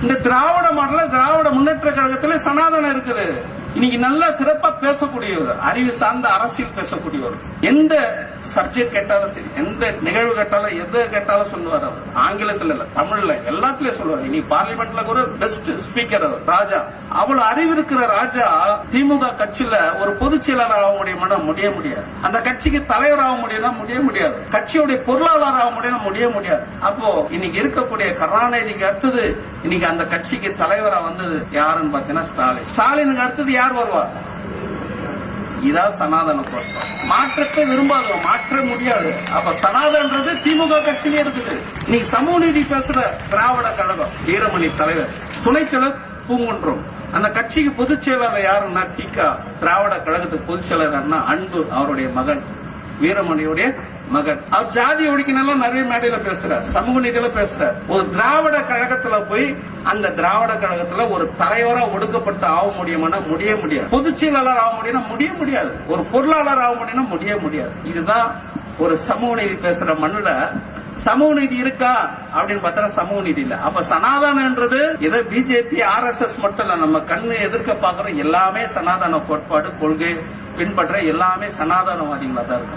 இந்த திராவிட மாடல திராவிட முன்னேற்ற கழகத்துல சனாதனம் இருக்குது. இன்னைக்கு நல்லா சிறப்பா பேசக்கூடியவர், அறிவு சார்ந்த அரசியல் பேசக்கூடியவர். எந்த சப்ஜெக்ட் கேட்டாலும் சரி, எந்த நிகழ்வு கேட்டாலும் எதை கேட்டாலும் சொல்லுவார். அவர் ஆங்கிலத்துல இல்ல, தமிழ்ல எல்லாத்துலயும் சொல்லுவார். இன்னைக்கு பார்லிமெண்ட்ல கூட பெஸ்ட் ஸ்பீக்கர் அவர் ராஜா. அவ்வளவு அறிவு இருக்கிற ராஜா திமுக கட்சியில ஒரு பொதுச் செயலாளர் ஆக முடியாது. அந்த கட்சிக்கு தலைவர் ஆக முடியாது. கட்சியுடைய பொருளாளர் ஆக முடியாது. அப்போ இன்னைக்கு இருக்கக்கூடிய கருணாநிதிக்கு அடுத்தது இன்னைக்கு அந்த கட்சிக்கு தலைவரா வந்தது யாருன்னு பாத்தீங்கன்னா ஸ்டாலின். ஸ்டாலினுக்கு அடுத்தது யார் வருவார்? இதான் சனாதன கோட்பாடு. மாற்றத்தை விரும்பாதோம், மாற்ற முடியாது. அப்ப சனாதன்றது திமுக கட்சியிலே இருக்குது. நீ சமூக நீதி பேசுற திராவிட கழகம் வீரமணி தலைவர், துணைத் தலைவர் பூங்குன்றம். அந்த கட்சிக்கு பொதுச் செயலாளர் யாருன்னா திக திராவிட கழகத்துக்கு பொதுச் செயலாளர்னா அன்பு, அவருடைய மகன் வீரமணியுடைய மகன். அவர் ஜாதி ஒழிக்கணும் நிறைய மேடையில பேசுறார், சமூக நீதியில பேசுறார். ஒரு திராவிட கழகத்துல போய் அந்த திராவிட கழகத்துல ஒரு தலைவரா ஒடுக்கப்பட்டு ஆக முடியாது. பொதுச் செயலாளர் ஆக முடியாது. ஒரு பொருளாளர் ஆக முடியாது. இதுதான் ஒரு சமூக நீதி பேசுற மண்ணுல சமூக நீதி இருக்கா அப்படின்னு பார்த்தா சமூக நீதி இல்ல. அப்ப சனாதனன்றது ஏதோ பிஜேபி RSS மட்டும் இல்ல, நம்ம கண்ணு எதிர்க்க பாக்குற எல்லாமே சனாதன கோட்பாடு கொள்கை பின்பற்ற எல்லாமே சனாதனவாதிகளா தான் இருக்கும்.